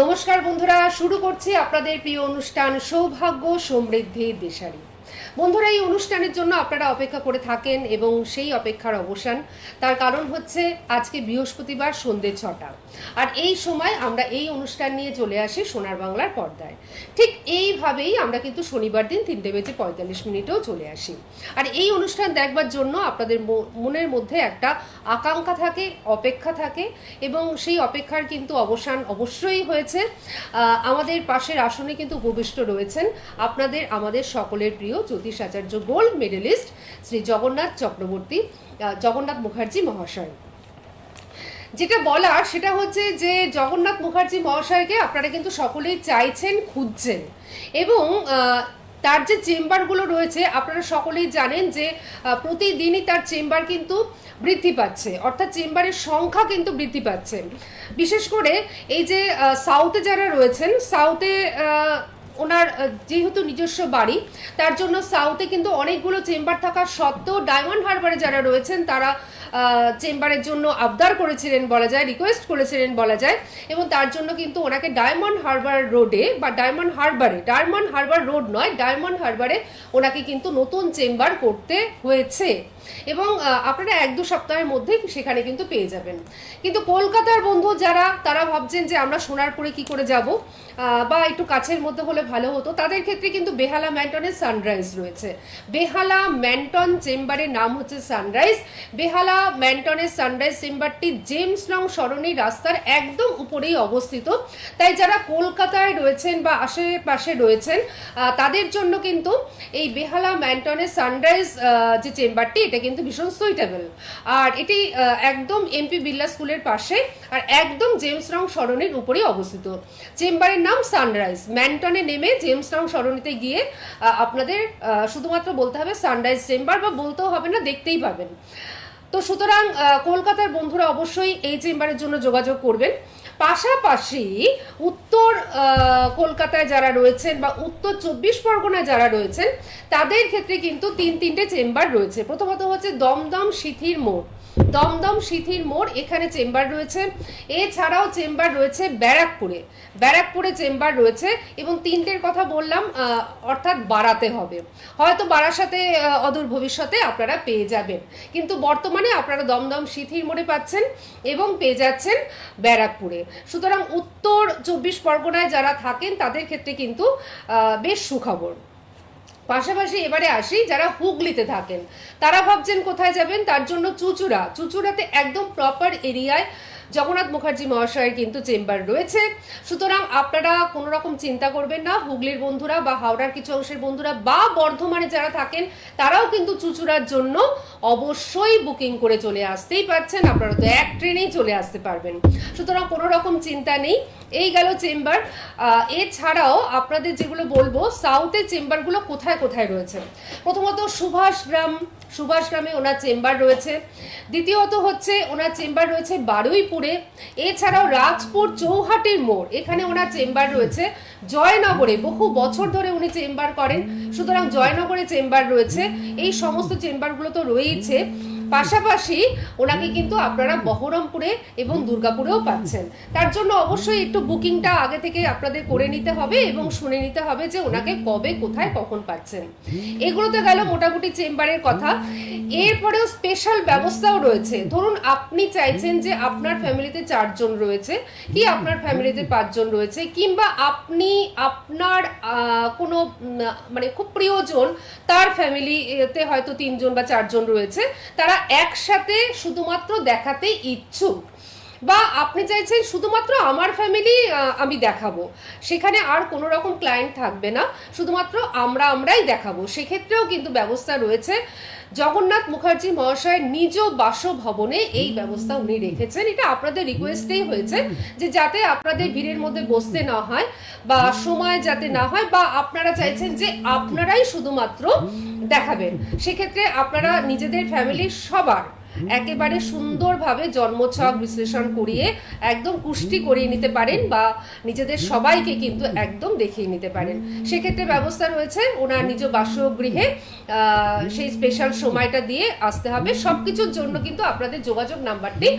নমস্কার বন্ধুরা, শুরু করছি আপনাদের প্রিয় অনুষ্ঠান সৌভাগ্য সমৃদ্ধি দিশারি। বন্ধুরা, এই অনুষ্ঠানের জন্য আপনারা অপেক্ষা করে থাকেন এবং সেই অপেক্ষার অবসান। তার কারণ হচ্ছে আজকে বৃহস্পতিবার সন্ধ্যে 6টা, আর এই সময় আমরা এই অনুষ্ঠান নিয়ে চলে আসি সোনার বাংলার পর্দায়। ঠিক এইভাবেই আমরা কিন্তু শনিবার দিন 3:45 চলে আসি। আর এই অনুষ্ঠান দেখবার জন্য আপনাদের মনের মধ্যে একটা আকাঙ্ক্ষা থাকে, অপেক্ষা থাকে, এবং সেই অপেক্ষার কিন্তু অবসান অবশ্যই হয়েছে। আমাদের পাশের আসনে কিন্তু উপবিষ্ট রয়েছেন আপনাদের আমাদের সকলের প্রিয় জ্যোতিষ আচার্য, গোল্ড মেডেলিস্ট শ্রী জগন্নাথ মুখার্জি মহাশয়। যেটা বলার সেটা হচ্ছে যে জগন্নাথ মুখার্জি মহাশয়কে আপনারা কিন্তু সকলেই চাইছেন, খুঁজছেন, এবং তার যে চেম্বারগুলো রয়েছে আপনারা সকলেই জানেন যে প্রতিদিনই তার চেম্বার কিন্তু বৃদ্ধি পাচ্ছে, অর্থাৎ চেম্বারের সংখ্যা কিন্তু বৃদ্ধি পাচ্ছে। বিশেষ করে এই যে সাউথে যারা রয়েছেন, সাউথে ওনার যেহেতু নিজস্ব বাড়ি, তার জন্য সাউথে কিন্তু অনেকগুলো চেম্বার থাকা সত্ত্বেও ডায়মন্ড হারবারে যারা রয়েছেন তারা চেম্বারের জন্য আবদার করেছিলেন বলা যায়, রিকোয়েস্ট করেছিলেন বলা যায়, এবং তার জন্য কিন্তু ওনাকে ডায়মন্ড হারবার রোডে বা ডায়মন্ড হারবার রোড নয়, ডায়মন্ড হারবারে ওনাকে কিন্তু নতুন চেম্বার করতে হয়েছে, এবং আপনারা 1-2 সপ্তাহের মধ্যে সেখানে কিন্তু পেয়ে যাবেন। কিন্তু কলকাতার বন্ধু যারা, তারা ভাবছেন যে আমরা সোনারপুরে কি করে যাব, বা একটু কাছের মধ্যে হলে ভালো হতো, তাদের ক্ষেত্রে কিন্তু বেহালা ম্যান্টনের সানরাইজ রয়েছে। বেহালা ম্যান্টন চেম্বারের নাম হচ্ছে সানরাইজ। বেহালা ম্যান্টনের সানরাইজ চেম্বারটি জেমস লং সরণি রাস্তার একদম উপরেই অবস্থিত। তাই যারা কলকাতায় রয়েছেন বা আশেপাশে রয়েছেন তাদের জন্য কিন্তু এই বেহালা ম্যান্টনের সানরাইজ যে চেম্বারটি, এটা কিন্তু ভীষণ সুইটেবল। আর এটি একদম এমপি বিড়লা স্কুলের পাশে আর একদম জেমস লং সরণির উপরেই অবস্থিত। চেম্বারের নাম সানরাইজ। ম্যান্টনে নেমে জেমস লং সরণিতে গিয়ে আপনাদের শুধুমাত্র বলতে হবে সানরাইজ চেম্বার, বা বলতেও হবে না, দেখতেই পাবেন। তো সুতরাং কলকাতার বন্ধুরা অবশ্যই এই চেম্বারের জন্য যোগাযোগ করবেন। পাশাপাশি উত্তর কলকাতায় যারা রয়েছেন বা উত্তর 24 পরগনায় যারা রয়েছেন তাদের ক্ষেত্রে কিন্তু 3টে চেম্বার রয়েছে। প্রথমত হচ্ছে দমদম সিথির মোড়, এখানে চেম্বার রয়েছে। এছাড়াও চেম্বার রয়েছে ব্যারাকপুরে চেম্বার রয়েছে, এবং 3টের কথা বললাম, অর্থাৎ বাড়াতে হবে, হয়তো বারাসাতে অদূর ভবিষ্যতে আপনারা পেয়ে যাবেন, কিন্তু বর্তমানে আপনারা দমদম সিথির মোড়ে পাচ্ছেন এবং পেয়ে যাচ্ছেন ব্যারাকপুরে। সুতরাং উত্তর 24 পরগনায় যারা থাকেন তাদের ক্ষেত্রে কিন্তু বেশ সুখবর। পাশাপাশি এবারে আসি যারা হুগলিতে থাকেন, তারা ভাবছেন কোথায় যাবেন, তার জন্য চুঁচুড়াতে একদম প্রপার এরিয়ায় জগন্নাথ মুখার্জি মহাশয়ের কিন্তু চেম্বার রয়েছে। সুতরাং আপনারা কোনো রকম চিন্তা করবেন না। হুগলির বন্ধুরা বা হাওড়ার কিছু অংশের বন্ধুরা বা বর্ধমানে যারা থাকেন তারাও কিন্তু চুঁচুড়ার জন্য অবশ্যই বুকিং করে চলে আসতেই পারছেন। আপনারা তো এক ট্রেনেই চলে আসতে পারবেন, সুতরাং কোনো রকম চিন্তা নেই। এই গেল চেম্বার। এছাড়াও আপনাদের যেগুলো বলবো, সাউথের চেম্বারগুলো কোথায় কোথায় রয়েছে। প্রথমত সুভাষগ্রামে ওনার চেম্বার রয়েছে। দ্বিতীয়ত হচ্ছে ওনার চেম্বার রয়েছে বারুইপুরে। এছাড়াও রাজপুর চৌহাটির মোড়, এখানে ওনার চেম্বার রয়েছে। জয়নগরে বহু বছর ধরে উনি চেম্বার করেন, সুতরাং জয়নগরে চেম্বার রয়েছে। এই সমস্ত চেম্বারগুলো তো রয়েইছে। পাশাপাশি ওনাকে কিন্তু আপনারা বহরমপুরে এবং দুর্গাপুরেও পাচ্ছেন। তার জন্য অবশ্যই একটু বুকিংটা আগে থেকে আপনাদের করে নিতে হবে এবং শুনে নিতে হবে যে ওনাকে কবে, কোথায়, কখন পাচ্ছেন। এগুলো তো গেল মোটামুটি চেম্বারের কথা। এরপরেও স্পেশাল ব্যবস্থাও রয়েছে। ধরুন আপনি চাইছেন যে আপনার ফ্যামিলিতে 4 জন রয়েছে, কি আপনার ফ্যামিলিতে 5 জন রয়েছে, কিংবা আপনি আপনার কোনো মানে খুব প্রিয়জন, তার ফ্যামিলিতে হয়তো 3 জন বা 4 জন রয়েছে, তারা একসাথে শুধুমাত্র দেখাতে ইচ্ছুক, বা আপনি চাইছেন শুধুমাত্র আমার ফ্যামিলি আমি দেখাবো, সেখানে আর কোনো রকম ক্লায়েন্ট থাকবে না, শুধুমাত্র আমরাই দেখাবো, সেক্ষেত্রেও কিন্তু ব্যবস্থা রয়েছে। জগন্নাথ মুখার্জি মহাশয়ের নিজ বাসভবনে এই ব্যবস্থা উনি রেখেছেন। এটা আপনাদের রিকোয়েস্টেই হয়েছে যে যাতে আপনাদের ভিড়ের মধ্যে বসতে না হয় বা সময় যাতে না হয়, বা আপনারা চাইছেন যে আপনারাই শুধুমাত্র দেখাবেন, সেক্ষেত্রে আপনারা নিজেদের ফ্যামিলির সবার একেবারে সুন্দরভাবে জন্মছক বিশ্লেষণ করিয়ে একদম পুষ্টি করিয়ে নিতে পারেন বা নিজেদের সবাইকে কিন্তু একদম দেখিয়ে নিতে পারেন। সেক্ষেত্রে ব্যবস্থা রয়েছে ওনার নিজ বাসগৃহে সেই স্পেশাল সময়টা দিয়ে আসতে হবে। সব কিছুর জন্য কিন্তু আপনাদের যোগাযোগ নাম্বারটি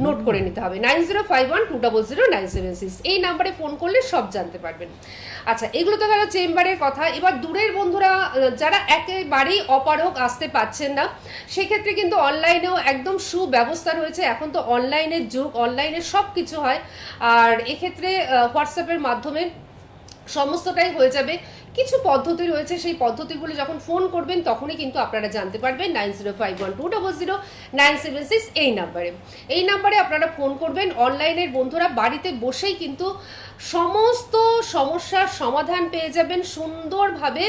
নোট করে নিতে হবে 9051200976। এই নাম্বারে ফোন করলে সব জানতে পারবেন। আচ্ছা, এগুলো তো গেল চেম্বারের কথা। এবার দূরের বন্ধুরা যারা একেবারেই অপারগ আসতে পাচ্ছেন না, সেক্ষেত্রে কিন্তু অনলাইনেও একদম সুব্যবস্থা রয়েছে। এখন তো অনলাইনের যুগ, অনলাইনে সব কিছু হয়। আর এক্ষেত্রে হোয়াটসঅ্যাপের মাধ্যমে সমস্তটাই হয়ে যাবে। কিছু পদ্ধতি রয়েছে, সেই পদ্ধতিগুলো যখন ফোন করবেন তখনই কিন্তু আপনারা জানতে পারবেন 9051200976 এই নাম্বারে আপনারা ফোন করবেন। অনলাইনের বন্ধুরা বাড়িতে বসেই কিন্তু সমস্ত সমস্যার সমাধান পেয়ে যাবেন সুন্দরভাবে,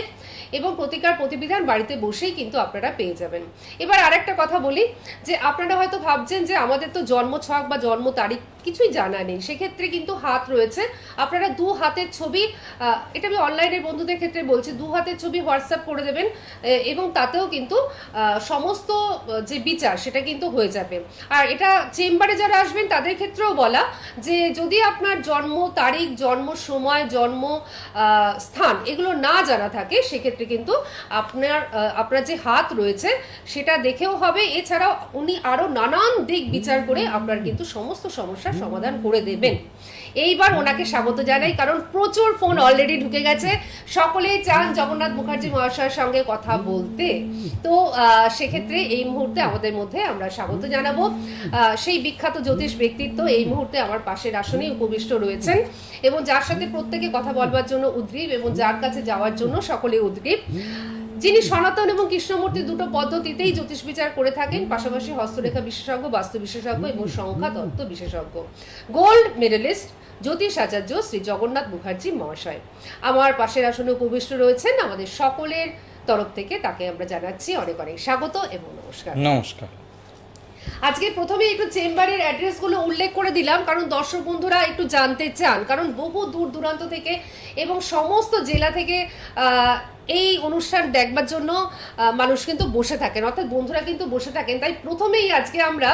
এবং প্রতিকার প্রতিবিধান বাড়িতে বসেই কিন্তু আপনারা পেয়ে যাবেন। এবার আরেকটা কথা বলি, যে আপনারা হয়তো ভাবছেন যে আমাদের তো জন্ম ছক বা জন্ম তারিখ কিছুই জানা নেই। সেক্ষেত্রে কিন্তু হাত রয়েছে, আপনারা দু হাতের ছবি, এটা আমি অনলাইনের বন্ধুদের ক্ষেত্রে বলছি, দু হাতের ছবি হোয়াটসঅ্যাপ করে দেবেন এবং তাতেও কিন্তু সমস্ত যে বিচার সেটা কিন্তু হয়ে যাবে। আর এটা চেম্বারে যারা আসবেন তাদের ক্ষেত্রেও বলা, যে যদি আপনার জন্ম তারিখ, জন্ম সময়, জন্ম স্থান এগুলো না জানা থাকে, সেক্ষেত্রে কিন্তু আপনার যে হাত রয়েছে সেটা দেখেও হবে। এছাড়াও উনি আরো নানান দিক বিচার করে আপনার কিন্তু সমস্ত সমস্যার সমাধান করে দেবেন। এইবার ওনাকে স্বাগত জানাই, কারণ প্রচুর ফোন অলরেডি ঢুকে গেছে। সকলেই চান জগন্নাথ মুখার্জি মহাশয়ের সঙ্গে কথা বলতে। তো সেক্ষেত্রে এই মুহূর্তে আমাদের মধ্যে আমরা স্বাগত জানাবো সেই বিখ্যাত জ্যোতিষ ব্যক্তিত্ব এই মুহূর্তে আমার পাশের আসনে উপবিষ্ট রয়েছেন, এবং যার সাথে প্রত্যেকে কথা বলবার জন্য উদ্গ্রীব এবং যার কাছে যাওয়ার জন্য সকলে উদ্গ্রীব, যিনি সনাতন এবং কৃষ্ণমূর্তি দুটো পদ্ধতিতেই জ্যোতিষ বিচার করে থাকেন, পাশাপাশি হস্তরেখা বিশেষজ্ঞ, বাস্তু বিশেষজ্ঞ এবং সংখ্যা তত্ত্ব বিশেষজ্ঞ, গোল্ড মেডেলিস্ট জ্যোতিষ আচার্য শ্রী জগন্নাথ মুখার্জি মহাশয় আমার পাশের আসনে উপবিষ্ট রয়েছেন। আমাদের সকলের তরফ থেকে তাকে আমরা জানাচ্ছি অনেক অনেক স্বাগত এবং নমস্কার। নমস্কার। আজকে প্রথমে একটু চেম্বারের অ্যাড্রেসগুলো উল্লেখ করে দিলাম, কারণ দর্শক বন্ধুরা একটু জানতে চান, কারণ বহু দূর দূরান্ত থেকে এবং সমস্ত জেলা থেকে এই অনুষ্ঠান দেখবার জন্য মানুষ কিন্তু বসে থাকেন, অর্থাৎ বন্ধুরা কিন্তু বসে থাকেন। তাই প্রথমেই আজকে আমরা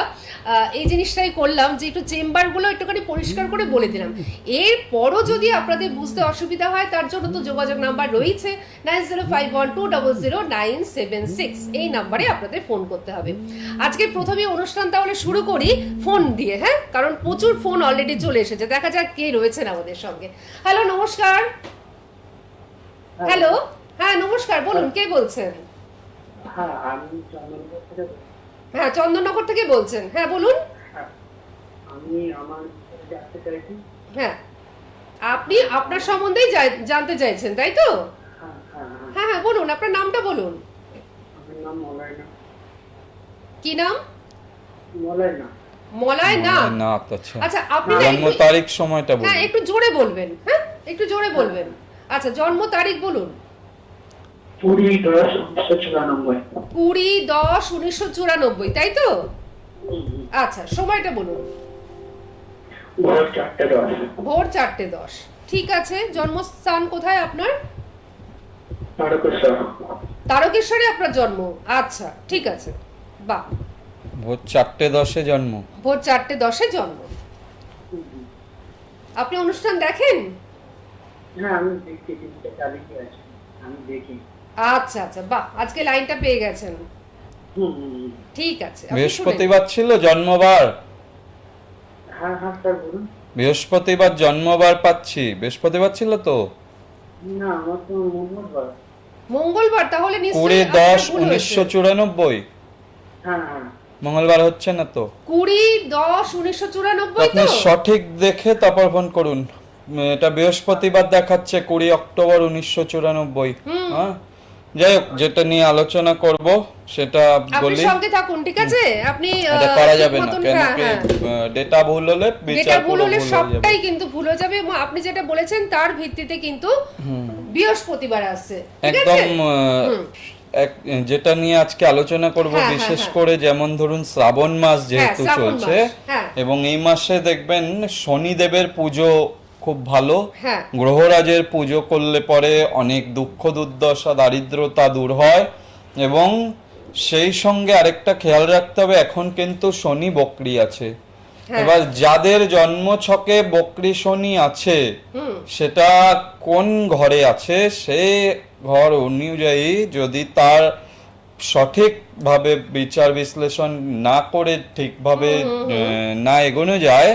এই জিনিসটাই করলাম যে একটু চেম্বারগুলো একটুখানি পরিষ্কার করে বলে দিলাম। এরপরও যদি আপনাদের বুঝতে অসুবিধা হয়, তার জন্য তো যোগাযোগ নাম্বার রয়েছে 9051200976। এই নাম্বারে আপনাদের ফোন করতে হবে। আজকে প্রথমে অনুষ্ঠান তাহলে শুরু করি ফোন দিয়ে, হ্যাঁ, কারণ প্রচুর ফোন অলরেডি চলে এসেছে। দেখা যাক কে রয়েছেন আমাদের সঙ্গে। হ্যালো, নমস্কার। হ্যালো, হ্যাঁ নমস্কার, বলুন কে বলছেন? হ্যাঁ, আমি চন্দননগর থেকে বলছি। হ্যাঁ, চন্দননগর থেকে বলছেন, হ্যাঁ বলুন। হ্যাঁ, আমি আমার জানতে চাইছি। হ্যাঁ, আপনি আপনার সম্বন্ধেই জানতে চাইছেন, তাই তো? হ্যাঁ হ্যাঁ হ্যাঁ, হ্যাঁ হ্যাঁ বলুন, আপনার নামটা বলুন। আমার নাম মলায়না। কি নাম? মলায়না। মলয় নাম? না, আচ্ছা। আচ্ছা, আপনি না জন্ম একটু- তারিখ সময়টা হ্যাঁ বলুন। একটু জোরে বলবেন, হ্যাঁ একটু জোরে বলবেন। আচ্ছা, জন্ম তারিখ বলুন। 20-10-1994। 20-10-1994, তাই তো? আচ্ছা, সময়টা বলুন। ভোর 4:10। ভোর 4:10, ঠিক আছে। জন্মস্থান কোথায় আপনার? তারকেশ্বর। তারকেশ্বরে আপনার জন্ম? আচ্ছা, ঠিক আছে, বাহ। ভোর 4:10 জন্ম। ভোর 4:10 জন্ম। আপনি অনুষ্ঠান দেখেন? হ্যাঁ, আমি দেখছি, টিভিতে চালিয়ে আছে, আমি দেখি। আচ্ছা আচ্ছা, বাহ, আজকে লাইনটা পেয়ে গেছেন। হুম হুম, হুম। ঠিক আছে, আপনি বৃহস্পতিবার ছিল জন্মবার। হ্যাঁ হ্যাঁ স্যার, বলুন। বৃহস্পতিবার জন্মবার পাচ্ছি। বৃহস্পতিবার ছিল তো? না, আমার তো মঙ্গলবার। শুনেন। মঙ্গলবার, তাহলে নিশ্চয়ই আপনার ভুল হয়েছে। 20-10-1994। হ্যাঁ হ্যাঁ, মঙ্গলবার হচ্ছে না তো? 20-10-1994 আপনি তো? সঠিক দেখে তারপর ফোন করুন। এটা বৃহস্পতিবার দেখাচ্ছে, 20 অক্টোবর 1994। হ্যাঁ, যাই হোক, যেটা নিয়ে আলোচনা করব সেটা আপনি বলি। সঙ্গে থাকুন, ঠিক আছে? আপনি এটা করা যাবে না, ঠিক মতন, কেন হ্যাঁ, কি হ্যাঁ। ডেটা ভুল হলে যেটা বিচার ভুল পুরো হলে ভুল হয়ে যাবে। সবটাই কিন্তু ভুল হয়ে যাবে, এবং আপনি যেটা বলেছেন তার ভিত্তিতে কিন্তু বৃহস্পতিবার আসছে, ঠিক আছে? একদম যেটা নিয়ে আজকে আলোচনা করব, হ্যাঁ, বিশেষ হ্যাঁ। করে যেমন ধরুন শ্রাবণ মাস যেহেতু শ্রাবণ চলছে, মাস, হ্যাঁ। এবং এই মাসে দেখবেন শনিদেবের পুজো খুব ভালো। হ্যাঁ। গ্রহরাজের পুজো করলে পরে অনেক দুঃখ দুর্দশা দারিদ্রতা দূর হয়, এবং সেই সঙ্গে আরেকটা খেয়াল রাখতে হবে, এখন কিন্তু শনি বক্রি আছে। হ্যাঁ। এবার যাদের জন্ম ছকে বক্রি শনি আছে, সেটা কোন ঘরে আছে সে ঘর অনুযায়ী যদি তার সঠিকভাবে বিচার বিশ্লেষণ না করে ঠিকভাবে না এগোনো যায়,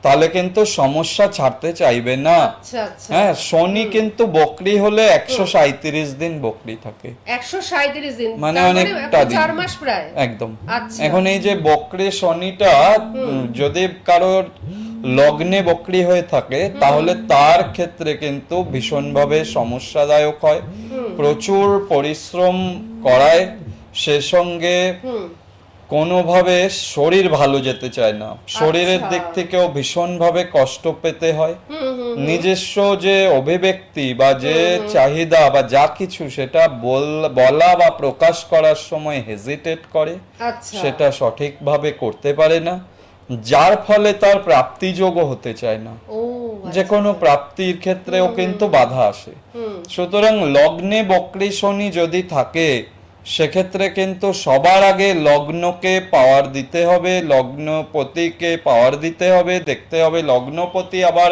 তাহলে কিন্তু সমস্যা ছাড়তে চাইবে না। আচ্ছা আচ্ছা। হ্যাঁ, শনি কিন্তু বকরি হলে 137 দিন বকরি থাকে, 137 দিন, মানে তার অনেকটা এখন দিন। 4 মাস প্রায়। একদম। আচ্ছা। এখন এই যে বকরি শনিটা যদি কারোর লগ্নে বকরি হয়ে থাকে, তাহলে তার ক্ষেত্রে কিন্তু ভীষণভাবে সমস্যাদায়ক হয়, প্রচুর পরিশ্রম করায়, সে সঙ্গে কোনোভাবে শরীর ভালো যেতে চায় না, শরীরের আচ্ছা। দিক থেকেও ভীষণভাবে কষ্ট পেতে হয়, নিজস্ব যে অভিব্যক্তি বা যে চাহিদা বা যা কিছু সেটা বলা বা প্রকাশ করার সময় হেজিটেট করে, আচ্ছা। সেটা সঠিকভাবে করতে পারে না, যার ফলে তার প্রাপ্তিযোগও হতে চায় না, ও যে কোনো প্রাপ্তির ক্ষেত্রেও কিন্তু বাধা আসে। সুতরাং লগ্নে বক্রি শনি যদি থাকে, সেক্ষেত্রে কিন্তু সবার আগে লগ্নকে পাওয়ার দিতে হবে, লগ্নপতিকে পাওয়ার দিতে হবে, দেখতে হবে লগ্নপতি আবার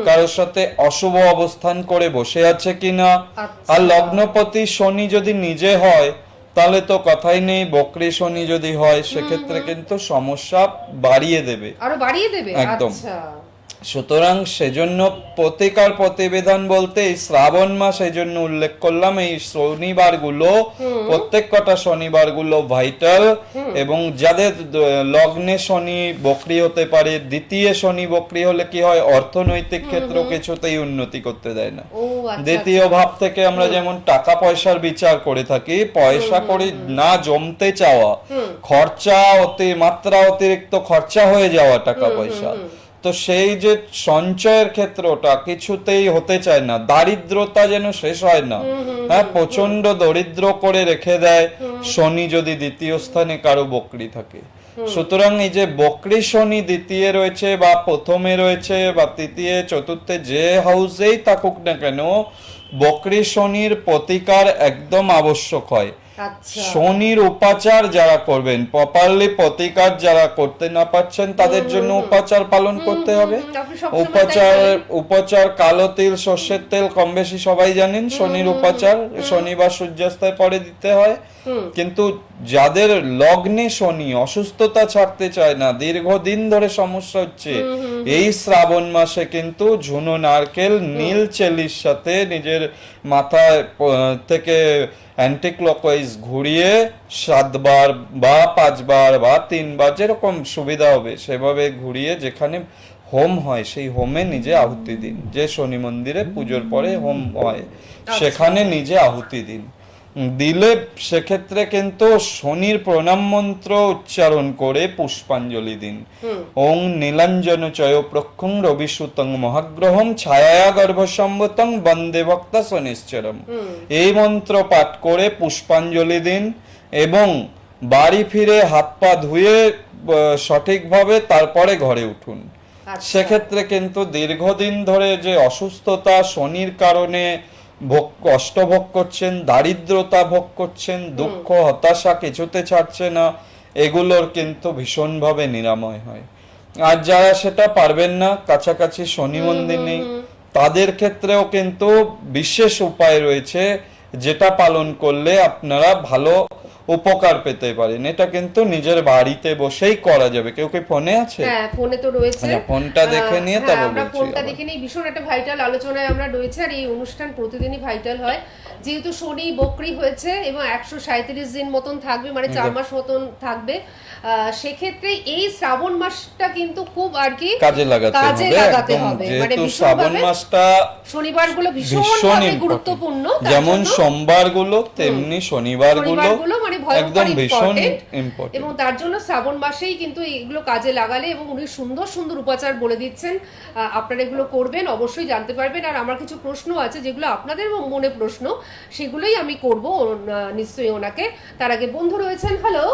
কারোর সাথে অশুভ অবস্থান করে বসে আছে কিনা। আচ্ছা। আর লগ্নপতি শনি যদি নিজে হয়, তাহলে তো কথাই নেই, বক্রি শনি যদি হয় সেক্ষেত্রে কিন্তু সমস্যা বাড়িয়ে দেবে, আরো বাড়িয়ে দেবে। একদম। আচ্ছা। সুতরাং সেজন্য প্রতিকার প্রতিবেদন বলতে এই শ্রাবণ মাস এই জন্য উল্লেখ করলাম, এই শনিবারগুলো, প্রত্যেক কটা শনিবারগুলো ভাইটাল, এবং যাদের লগ্নে শনি বক্রি হতে পারে, দ্বিতীয় শনি বক্রি হলে কি হয়, অর্থনৈতিক ক্ষেত্র কিছুতেই উন্নতি করতে দেয় না। ও আচ্ছা। দ্বিতীয় ভাব থেকে আমরা যেমন টাকা পয়সার বিচার করে থাকি, পয়সা করে না জমতে চাওয়া, খরচা মাত্রা অতিরিক্ত খরচা হয়ে যাওয়া টাকা পয়সা, তো সেই যে সঞ্চয়ের ক্ষেত্রটা কিছুতেই হতে চায় না, দারিদ্রতা যেন শেষ হয় না, হ্যাঁ, প্রচন্ড দরিদ্র করে রেখে দেয় শনি যদি দ্বিতীয় স্থানে কারো বকরি থাকে। সুতরাং এই যে বকরি শনি দ্বিতীয় রয়েছে বা প্রথমে রয়েছে বা তৃতীয় চতুর্থে যে হাউসেই থাকুক না কেন, বকরি শনির প্রতিকার একদম আবশ্যক হয়। আচ্ছা। শনির উপাচার যারা করবেন, প্রপারলি প্রতিকার যারা করতে না পারছেন, তাদের জন্য উপাচার পালন করতে হবে। আপনি সবসময় উপাচার তাই বলেন। উপাচার কালো তিল, সর্ষের তেল, কম বেশি সবাই জানেন শনির উপাচার শনিবার সূর্যাস্তের পরে দিতে হয়। কিন্তু যাদের লগ্নে শনি অসুস্থতা ছাড়তে চায় না, দীর্ঘদিন ধরে সমস্যা হচ্ছে, এই শ্রাবণ মাসে কিন্তু ঝুনো নারকেল নীল চেলির সাথে নিজের মাথায় থেকে অ্যান্টি ক্লকওয়াইজ ঘুরিয়ে 7 বার বা 5 বার বা 3 বার যেরকম সুবিধা হবে সেভাবে ঘুরিয়ে যেখানে হোম হয় সেই হোমে নিজে আহুতি দিন। যে শনি মন্দিরে পুজোর পরে হোম হয় সেখানে নিজে আহুতি দিন। দিলে সেক্ষেত্রে কিন্তু শনির প্রণাম মন্ত্র উচ্চারণ করে পুষ্পাঞ্জলি দিন। ওং নীলাঞ্জন চয় প্রক্ষং রবিসুতং মহাগ্রহম ছায়া গর্ভসম্ভূতং বন্দে ভক্ত শনিশ্চরম, এই মন্ত্র পাঠ করে পুষ্পাঞ্জলি দিন এবং বাড়ি ফিরে হাত পা ধুয়ে সঠিকভাবে তারপরে ঘরে উঠুন। সেক্ষেত্রে কিন্তু দীর্ঘদিন ধরে যে অসুস্থতা শনির কারণে কষ্ট ভোগ করছেন, দারিদ্রতা ভোগ করছেন, দুঃখ হতাশা কিছুতে ছাড়ছে না, এগুলোর কিন্তু ভীষণভাবে নিরাময় হয়। আর যারা সেটা পারবেন না, কাছাকাছি শনি মন্দির নেই, তাদের ক্ষেত্রেও কিন্তু বিশেষ উপায় রয়েছে যেটা পালন করলে আপনারা ভালো উপকার পেতে পারেন। এটা কিন্তু নিজের বাড়িতে বসেই করা যাবে। কেউ কি ফোনে আছে? হ্যাঁ, ফোনে তো রয়েছে। আচ্ছা, ফোনটা দেখে নিয়ে তারপর আমরা বলছি। ফোনটা দেখে নিই। ভীষণ একটা ভাইটাল আলোচনায় আমরা রয়েছে, আর এই অনুষ্ঠান প্রতিদিনই ভাইটাল হয়, যেহেতু শনি বকরি হয়েছে এবং 137 দিন মতন থাকবে, মানে 4 মাস মতন থাকবে। সেক্ষেত্রে এই শ্রাবণ মাসটা কিন্তু খুব আর কি কাজে লাগাতে হবে, মানে যেহেতু শ্রাবণ মাসটা শনিবারগুলো ভীষণভাবে গুরুত্বপূর্ণ, যেমন সোমবারগুলো তেমনি শনিবারগুলো মানে একদম ভয়ঙ্কর ভীষণ ইম্পর্টেন্ট, এবং তার জন্য শ্রাবণ মাসেই কিন্তু এগুলো কাজে লাগালে, এবং উনি সুন্দর সুন্দর উপাচার বলে দিচ্ছেন, আপনারা এগুলো করবেন, অবশ্যই জানতে পারবেন। আর আমার কিছু প্রশ্ন আছে যেগুলো আপনাদের মনে প্রশ্ন, সেগুলোই আমি করব নিশ্চয়ই ওনাকে। তার আগে বন্ধু রয়েছেন। হ্যালো।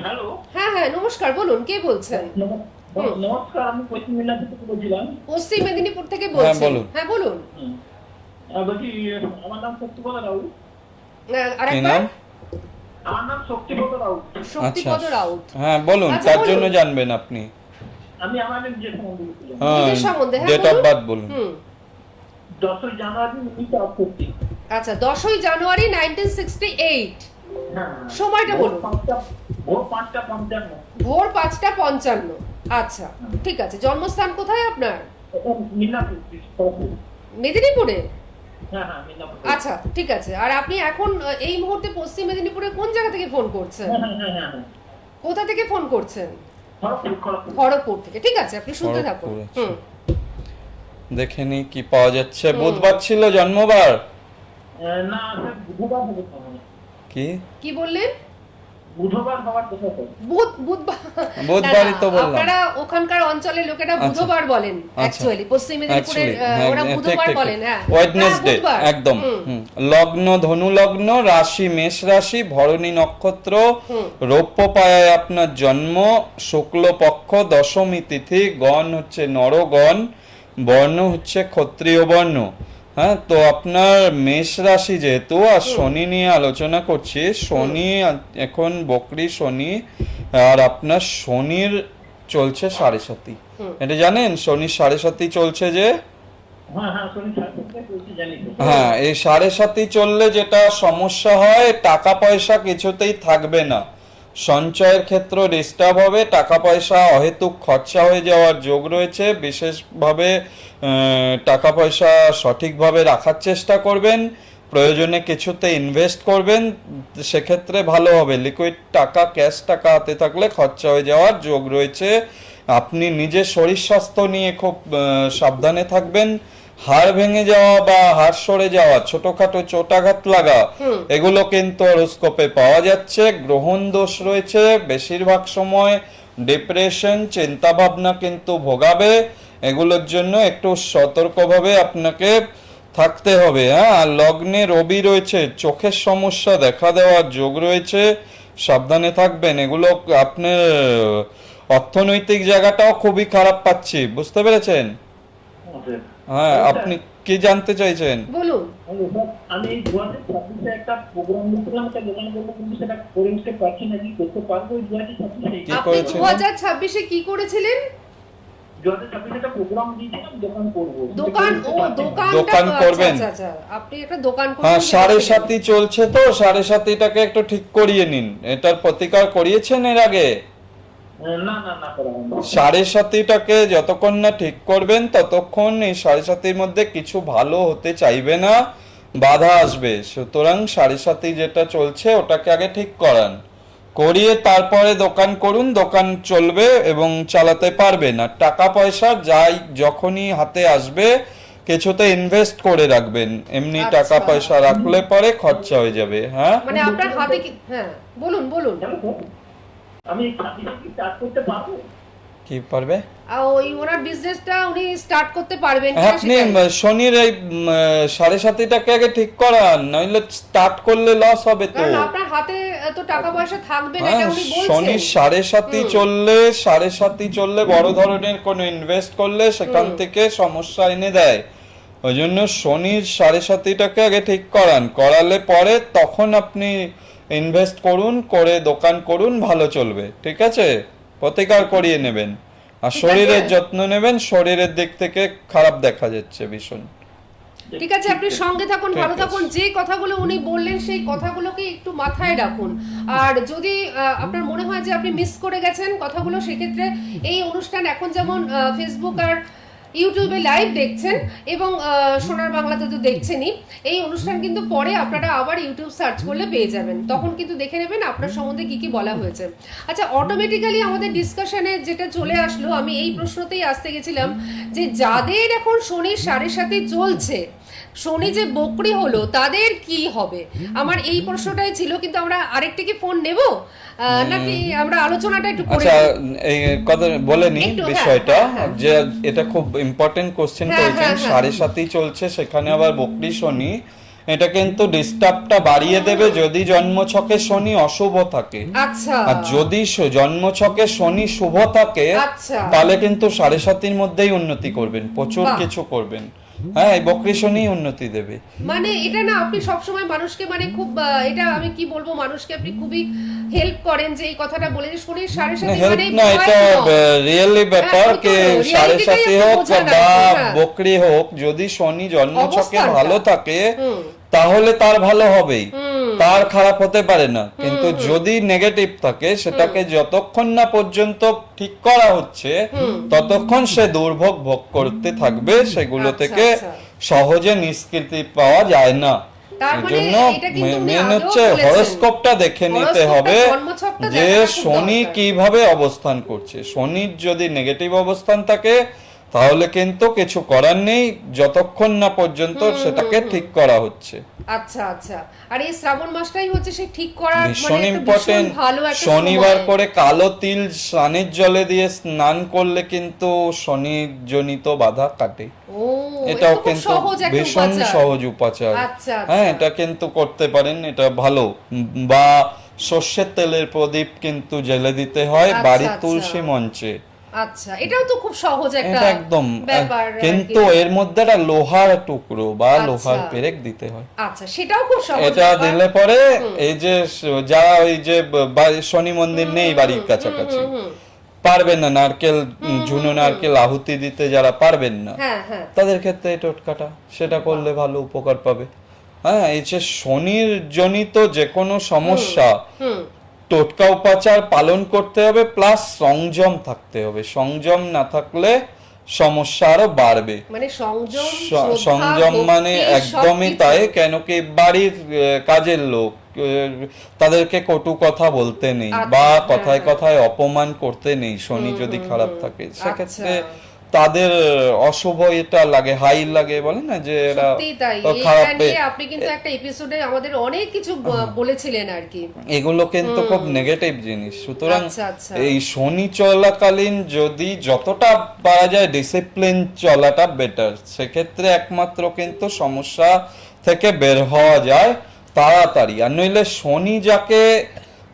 হ্যালো। হ্যাঁ হ্যাঁ, নমস্কার, বলুন কে বলছেন? নমস্কার, আমি পশ্চিম মেদিনীপুর থেকে বলছিলাম। পশ্চিম মেদিনীপুর থেকে বলছেন? হ্যাঁ বলুন। বলছি, আমার নাম সত্যবাদা রাউ। আরেকবার? আমার নাম শক্তিপদ রাউত। শক্তিপদ রাউত। হ্যাঁ বলুন, আচ্ছা, কার বলুন। জন্য জানবেন আপনি? আমি আমার নিজের সম্বন্ধে বলছিলাম। হ্যাঁ, নিজের সম্বন্ধে, হ্যাঁ, ডেট অফ বলুন। বার্থ বলুন। 10ই জানুয়ারি 1968। আচ্ছা, 10ই জানুয়ারি 1968। হ্যাঁ। সময়টা বলুন। ভোর 5:55। ভোর 5:55। আচ্ছা, ঠিক আছে। জন্মস্থান কোথায় আপনার? এটা মিদনাপুর খড়গপুর। মেদিনীপুরে? হ্যাঁ, মিদনাপুর। আচ্ছা, ঠিক আছে। আর আপনি এখন এই মুহূর্তে পশ্চিম মেদিনীপুরে কোন জায়গা থেকে ফোন করছেন? হ্যাঁ। কোথা থেকে ফোন করছেন? খড়গপুর। খড়গপুর থেকে। ঠিক আছে, আপনি শুনতে থাকুন। খড়গপুর, আচ্ছা। দেখে নি কি পাওয়া যাচ্ছে। বুধবার ছিল জন্মবার? না, স্যার বুধবার হবে তাহলে। কি বললেন? বুধবার হওয়ার কথা স্যার। বুধবারই তো বললাম। আপনারা ওখানকার অঞ্চলের লোকেরা আচ্ছা। বুধবার বলেন অ্যাকচুয়ালি, পশ্চিম মেদিনীপুরের ওরা বুধবার বলেন। হ্যাঁ, ওয়েডনেসডে বুধবার। একদম। লগ্ন ধনু লগ্ন, রাশি মেষ রাশি, ভরণী নক্ষত্র, রৌপ্য পায়ায় আপনার জন্ম, শুক্ল পক্ষ, দশমী তিথি, গণ হচ্ছে নরগণ, বর্ণ হচ্ছে ক্ষত্রিয় বর্ণ। হ্যাঁ, তো আপনার মেষ রাশি যেহেতু, আর শনি নিয়ে আলোচনা করছি। শনি এখন বকরি শনি, আর আপনার শনির চলছে 7.5। এটা জানেন শনির 7.5 চলছে যে? হ্যাঁ, শনি সাড়ে বলছি, জানি তো। হ্যাঁ, এই 7.5 চললে যেটা সমস্যা হয়, টাকা পয়সা কিছুতেই থাকবে না, সঞ্চয়ের ক্ষেত্র ডিস্টার্ব হবে, টাকা পয়সা অহেতুক খরচা হয়ে যাওয়ার যোগ রয়েছে। বিশেষভাবে টাকা পয়সা সঠিকভাবে রাখার চেষ্টা করবেন, প্রয়োজনে কিছুতে ইনভেস্ট করবেন, সেক্ষেত্রে ভালো হবে। লিকুইড টাকা, ক্যাশ টাকা হাতে থাকলে খরচা হয়ে যাওয়ার যোগ রয়েছে। আপনি নিজের শরীর স্বাস্থ্য নিয়ে খুব সাবধানে থাকবেন। হাড় ভেঙে যাওয়া বা হাড় সরে যাওয়া, ছোটখাটো চোটাঘাত লাগা, এগুলো কিন্তু হরোস্কোপে পাওয়া যাচ্ছে। গ্রহণ দোষ রয়েছে, বেশিরভাগ সময় ডিপ্রেশন, চিন্তা ভাবনা কিন্তু ভোগাবে। এগুলোর জন্য একটু সতর্কভাবে আপনাকে থাকতে হবে। হ্যাঁ, আর লগ্নে রবি রয়েছে, চোখের সমস্যা দেখা দেওয়ার যোগ রয়েছে, সাবধানে থাকবেন। এগুলো আপনার অর্থনৈতিক জায়গাটাও খুবই খারাপ পাচ্ছি, বুঝতে পেরেছেন? হ্যাঁ, আপনি কি জানতে চাইছেন? বলুন। আমি 2026 একটা প্রোগ্রাম নিয়েছিলাম, একটা দোকান করবো, কিন্তু সেটা করে উঠতে পারছি না। কি করতে পারবো 2026? কি আপনি করেছিলেন? 2026-এ কি করেছিলেন? 2026 একটা প্রোগ্রাম দিয়েছিলাম, দোকান করবো। দোকান করবেন? আচ্ছা, আপনি একটা দোকান করবেন। হ্যাঁ, 7.5 চলছে তো, 7.5টাকে একটু ঠিক করিয়ে নিন। এটার প্রতিকার করিয়েছেন এর আগে? না করা হয়নি। 7.5টাকে যতক্ষণ না ঠিক করবেন, ততক্ষণ এই 7.5 মধ্যে কিছু ভালো হতে চাইবে না, বাধা আসবে। সুতরাং 7.5 যেটা চলছে ওটাকে আগে ঠিক করান, করিয়ে তারপরে দোকান করুন। দোকান চলবে এবং চালাতে পারবেন। আর টাকা পয়সা যাই যখনই হাতে আসবে কিছুতে ইনভেস্ট করে রাখবেন। এমনি আচ্ছা। টাকা পয়সা রাখলে পরে খরচা হয়ে যাবে। হ্যাঁ, মানে আপনার হাতে কি? হ্যাঁ, বলুন। আমি 26 কি স্টার্ট করতে পারবো? কি পারবে? ওই ওনার বিজনেসটা উনি স্টার্ট করতে পারবেন কিনা আপনি সেটাই। শনির এই 7.5টাকে আগে ঠিক করান, নইলে স্টার্ট করলে লস হবে তো। কারণ আপনার হাতে তো টাকা পয়সা থাকবে না, হ্যাঁ, এটা উনি বলছেন। শনির 7.5 চললে বড় ধরনের কোনো ইনভেস্ট করলে সেখান থেকে সমস্যা এনে দেয়। ওই জন্য শনির 7.5টাকে আগে ঠিক করান, করালে পরে তখন আপনি ইনভেস্ট করুন, করে দোকান করুন, ভালো চলবে। ঠিক আছে, প্রতিকার করিয়ে নেবেন। আর ঠিক শরীরের আছে। যত্ন নেবেন, শরীরের দিক থেকে খারাপ দেখা যাচ্ছে ভীষণ। ঠিক আছে, আপনি সঙ্গে থাকুন, ঠিক ভালো আছে। থাকুন। যে কথাগুলো উনি বললেন সেই কথাগুলোকে একটু মাথায় রাখুন। আর যদি আপনার মনে হয় যে আপনি মিস করে গেছেন কথাগুলো, সেক্ষেত্রে এই অনুষ্ঠান এখন যেমন ফেসবুক আর ইউটিউবে লাইভ দেখছেন এবং সোনার বাংলাতে তো দেখছেনই, এই অনুষ্ঠান কিন্তু পরে আপনারা আবার ইউটিউব সার্চ করলে পেয়ে যাবেন। তখন কিন্তু দেখে নেবেন আপনার সম্বন্ধে কি কি বলা হয়েছে। আচ্ছা, অটোমেটিক্যালি আমাদের ডিসকাশনে যেটা চলে আসলো, আমি এই প্রশ্নতেই আসতে গেছিলাম যে যাদের এখন শনির 7.5 চলছে, শনি যে বকরি হলো, তাদের কি হবে? আমার এই প্রশ্নটাই ছিল, কিন্তু আমরা আরেকটি কি ফোন নেব নাকি আমরা আলোচনাটা একটু করে আচ্ছা, নিই? এই কথা বলে নি একটু, হ্যাঁ, বিষয়টা, হ্যাঁ। যে এটা খুব ইম্পর্টেন্ট কোশ্চেন হ্যাঁ, করেছেন। হ্যাঁ। 7.5 চলছে, সেখানে আবার বকরি শনি, এটা কিন্তু ডিস্টার্বটা বাড়িয়ে দেবে যদি জন্মছকে শনি অশুভ থাকে। আচ্ছা, আর যদি জন্মছকে শনি শুভ থাকে, আচ্ছা। তাহলে কিন্তু 7.5 মধ্যেই উন্নতি করবেন, প্রচুর বাহ। কিছু করবেন। হ্যাঁ এই বকরি শনি উন্নতি দেবে। মানে এটা না আপনি সবসময় মানুষকে মানে খুব এটা আমি কি বলবো, মানুষকে আপনি খুবই হেল্প করেন যে এই কথাটা বলে যে শনির সাড়ে সাথে হেল্প মানে না, ভয় এটা নয়। রিয়েলি ব্যাপার হ্যাঁ, কে reality সাড়ে টাই সাথে আপনি হোক বোঝান বা আর কি, হ্যাঁ। বকরি হোক, যদি শনি জন্মছকে অবস্থানটা। ভালো থাকে হুম। তাহলে তার ভালো হবেই, হুম। তার খারাপ হতে পারে না। কিন্তু যদি নেগেটিভ থাকে সেটাকে যতক্ষণ না পর্যন্ত ঠিক করা হচ্ছে ততক্ষণ সে দুর্ভোগ ভোগ করতে থাকবে, সেগুলো আচ্ছা, থেকে আচ্ছা। সহজে নিষ্কৃতি পাওয়া যায় না। তার এই মানে জন্য এটা কিন্তু উনি মেন আগেও হচ্ছে বলেছেন। হরোস্কোপটা দেখে নিতে হরোস্কোপটা, হবে জন্মছকটা যে দেখাটা খুব শনি দরকার। কিভাবে অবস্থান করছে। শনির যদি নেগেটিভ অবস্থান থাকে তাহলে কিন্তু কিছু করার নেই, যতক্ষণ না পর্যন্ত সেটাকে ঠিক করা হচ্ছে। আচ্ছা আচ্ছা। আর এই শ্রাবণ মাসটাই হচ্ছে সেই ঠিক করার ভীষণ মানে একটা ভীষণ ইম্পর্টেন্ট। ভালো একটা শনিবার সময়। করে কালো তিল স্নানের জলে দিয়ে স্নান করলে কিন্তু শনির জনিত বাধা কাটে। ও, এটাও খুব কিন্তু সহজ একটা ভীষণ উপাচার। সহজ উপাচার। আচ্ছা, আচ্ছা। হ্যাঁ এটা কিন্তু করতে পারেন, এটা ভালো। বা সর্ষের তেলের প্রদীপ কিন্তু জ্বেলে দিতে হয় আচ্ছা, বাড়ির আচ্ছা। তুলসী মঞ্চে। আচ্ছা, এটাও তো খুব সহজ একটা এটা একদম ব্যাপার আর কি। কিন্তু এর মধ্যে একটা লোহার টুকরো বা আচ্ছা। লোহার পেরেক দিতে হয়। আচ্ছা, সেটাও খুব সহজ এটা ব্যাপার। দিলে পরে এই যে যারা ওই যে শনি মন্দির নেই বাড়ির কাছাকাছি পারবেন না, নারকেল ঝুনো নারকেল আহুতি দিতে যারা পারবেন না, হ্যাঁ হ্যাঁ। তাদের ক্ষেত্রে এই টোটকাটা সেটা করলে ভালো উপকার পাবে। হ্যাঁ এই যে শনির জনিত যে কোনো সমস্যা টোটকা উপাচার পালন করতে হবে, প্লাস সংযম থাকতে হবে। সংযম না থাকলে সমস্যা আরো বাড়বে। মানে সংযম, সংযম মানে একদমই তাই, কেন কি বাড়ির কাজের লোক তাদেরকে কটু কথা বলতে নেই আচ্ছা, বা হ্যাঁ, কথায় হ্যাঁ। কথায় অপমান করতে নেই শনি যদি খারাপ থাকে। সেক্ষেত্রে আচ্ছা। তাদের অশুভ এটা লাগে, হাই লাগে, বলে না যে এরা সত্যি তাই। খারাপ। এটা নিয়ে আপনি কিন্তু একটা এপিসোডে আমাদের অনেক কিছু বলেছিলেন আর কি। এগুলো কিন্তু খুব নেগেটিভ জিনিস। সুতরাং আচ্ছা, আচ্ছা। এই শনি চলাকালীন যদি যতটা পারা যায় ডিসিপ্লিন চলাটা বেটার, সেক্ষেত্রে একমাত্র কিন্তু সমস্যা থেকে বের হওয়া যায় তাড়াতাড়ি। আর নইলে শনি যাকে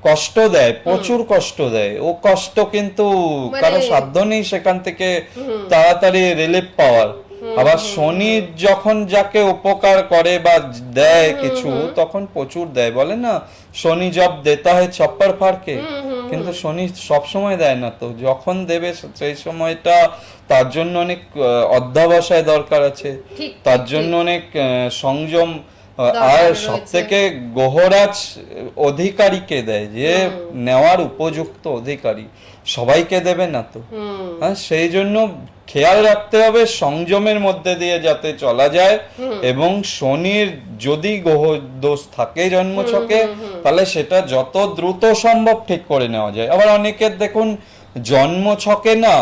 কষ্ট দেয়, প্রচুর কষ্ট দেয়, ও কষ্ট কিন্তু কারো সাধ্য নেই সেখান থেকে তাড়াতাড়ি রিলিফ পাওয়ার। আবার শনি যখন যাকে উপকার করে বা দেয় কিছু তখন প্রচুর দেয়, বলে না শনি জব দেতা হয় ছপ্পর ফাড়কে। কিন্তু শনি সব সময় দেয় না, তো যখন দেবে সেই সময়টা তার জন্য অনেক অধ্যবসায় দরকার আছে, ঠিক, তার ঠিক, জন্য অনেক সংযম। দরকার আর রয়েছে। সব থেকে গ্রহরাজ অধিকারীকে দেয়, যে নেওয়ার উপযুক্ত অধিকারী, সবাইকে দেবে না তো। হ্যাঁ সেই জন্য খেয়াল রাখতে হবে সংযমের মধ্যে দিয়ে যাতে চলা যায়। এবং শনির যদি গ্রহ দোষ থাকে জন্মছকে তাহলে সেটা যত দ্রুত সম্ভব ঠিক করে নেওয়া যায়। আবার অনেকের দেখুন জন্মছকে না,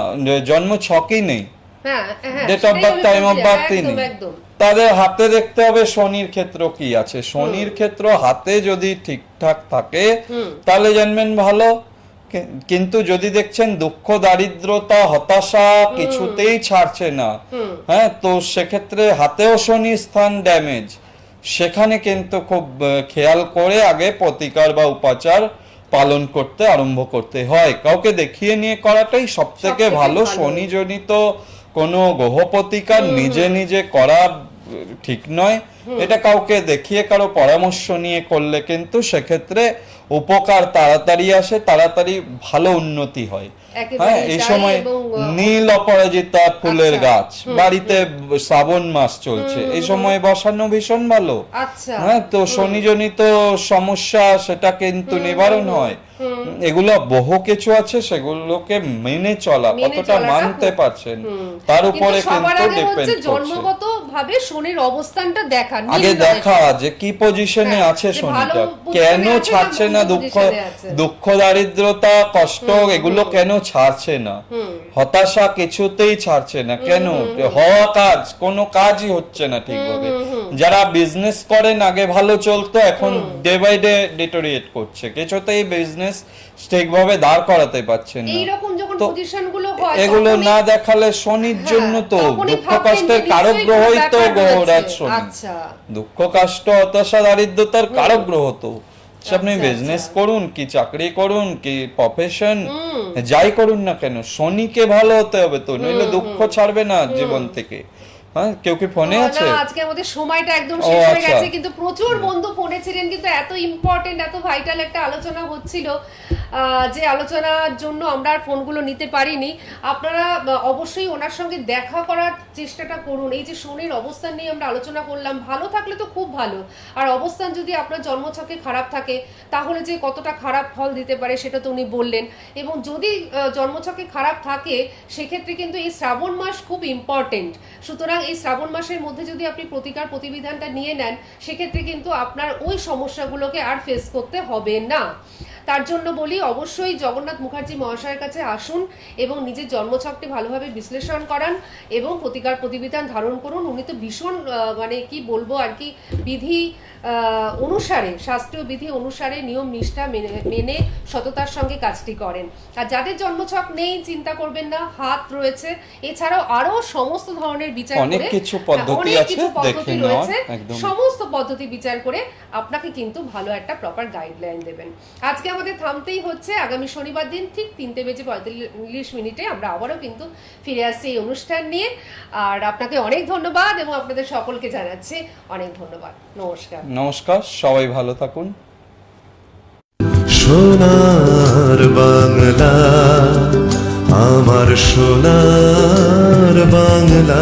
জন্মছকই নেই, হ্যাঁ হ্যাঁ, ডেট অফ সেটাই বার্থ, আমি টাইম অফ বলছি, বার্থই একদম নেই। একদম। তাদের হাতে দেখতে হবে শনির ক্ষেত্র কি আছে। শনির ক্ষেত্র হাতে যদি ঠিকঠাক থাকে তাহলে জানবেন ভালো। কিন্তু যদি দেখছেন দুঃখ, দারিদ্রতা, হতাশা কিছুতেই ছাড়ছে না, হ্যাঁ, তো সেক্ষেত্রে হাতেও শনি স্থান ড্যামেজ, সেখানে কিন্তু খুব খেয়াল করে আগে প্রতিকার বা উপাচার পালন করতে আরম্ভ করতে হয়। কাউকে দেখিয়ে নিয়ে করাটাই সব থেকে ভালো। শনি জনিত কোনো গ্রহ প্রতিকার নিজে নিজে করা ঠিক নয়। এটা কাউকে দেখিয়ে কারো পরামর্শ নিয়ে করলে কিন্তু সেক্ষেত্রে উপকার তাড়াতাড়ি আসে, তাড়াতাড়ি ভালো উন্নতি হয়। হ্যাঁ এই সময় নীল অপরাজিতা ফুলের গাছ বাড়িতে শ্রাবণ মাস চলছে, এই সময় বসানো ভীষণ ভালো। আচ্ছা। হ্যাঁ তো শনিজনিত সমস্যা সেটা কিন্তু নিবারণ হয়। এগুলো বহু কিছু আছে, সেগুলোকে মেনে চলা, কতটা মানতে পারছেন তার উপরে কিন্তু ডিপেন্ড করছে। জন্মগত ভাবে শনির অবস্থানটা দেখা, আগে দেখা যে কি পজিশনে আছে শনিটা, কেন ছাড়ছে না দুঃখ দারিদ্রতা কষ্ট এগুলো কেন ছাড়ছে না, হতাশা কিছুতেই ছাড়ছে না কেন, হওয়া কাজ কোনো কাজই হচ্ছে না ঠিকভাবে। যারা বিজনেস করেন আগে ভালো চলতো, এখন ডে বাই ডে ডিটোরিয়েট করছে, কিছুতেই বিজনেস ঠিকভাবে দাঁড় করাতে পারছেন না। এইরকম যখন তো পজিশনগুলো হয় এগুলো না দেখালে শনির জন্য তো দুঃখ কষ্টের কারক গ্রহই তো গ্রহরাজ শনি। আচ্ছা। দুঃখ কষ্ট হতাশা দারিদ্রতার কারক গ্রহ তো। আপনি আচ্ছা, বিজনেস করুন কি চাকরি করুন কি প্রফেশন যাই করুন না কেন শনিকে ভালো হতে হবে তো, নইলে দুঃখ ছাড়বে না জীবন থেকে। হ্যাঁ, কেউ কি ফোনে আছে? না, আজকে আমাদের সময়টা একদম ও, শেষ হয়ে আচ্ছা। গেছে, কিন্তু প্রচুর বন্ধু ফোনে ছিলেন, কিন্তু এত ইম্পর্টেন্ট এত ভাইটাল একটা আলোচনা হচ্ছিল যে আলোচনার জন্য আমরা আর ফোনগুলো নিতে পারিনি। আপনারা অবশ্যই ওনার সঙ্গে দেখা করার চেষ্টাটা করুন। এই যে শনির অবস্থান নিয়ে আমরা আলোচনা করলাম, ভালো থাকলে তো খুব ভালো, আর অবস্থান যদি আপনার জন্মছকে খারাপ থাকে তাহলে যে কতটা খারাপ ফল দিতে পারে সেটা তো উনি বললেন। এবং যদি জন্মছকে খারাপ থাকে সেক্ষেত্রে কিন্তু এই শ্রাবণ মাস খুব ইম্পর্টেন্ট। সুতরাং এই শ্রাবণ মাসের মধ্যে যদি আপনি প্রতিকার প্রতিবিধানটা নিয়ে নেন সেক্ষেত্রে কিন্তু আপনার ওই সমস্যাগুলোকে আর ফেস করতে হবে না। তার জন্য বলি অবশ্যই জগন্নাথ মুখার্জি মহাশয়ের কাছে আসুন এবং নিজের জন্মছকটি ভালোভাবে বিশ্লেষণ করান এবং প্রতিকার প্রতিবিধান ধারণ করুন। উনি তো ভীষণ মানে কি বলবো আর কি, বিধি অনুসারে, শাস্ত্রীয় বিধি অনুসারে নিয়ম নিষ্ঠা মেনে সততার সঙ্গে কাজটি করেন। আর যাদের জন্মছক নেই চিন্তা করবেন না, হাত রয়েছে, এছাড়াও আরো সমস্ত ধরনের বিচার করে অনেক কিছু পদ্ধতি অনেক আছে, কিছু পদ্ধতি দেখে নেওয়ার, রয়েছে, একদম। সমস্ত পদ্ধতি বিচার করে আপনাকে কিন্তু ভালো একটা প্রপার গাইডলাইন দেবেন। আজকে আমাদের থামতেই হচ্ছে, আগামী শনিবার দিন ঠিক 3:45 আমরা আবারও কিন্তু ফিরে আসছি এই অনুষ্ঠান নিয়ে। আর আপনাকে অনেক ধন্যবাদ এবং আপনাদের সকলকে জানাচ্ছি অনেক ধন্যবাদ। নমস্কার। নমস্কার, সবাই ভালো থাকুন। সোনার বাংলা, আমার সোনার বাংলা।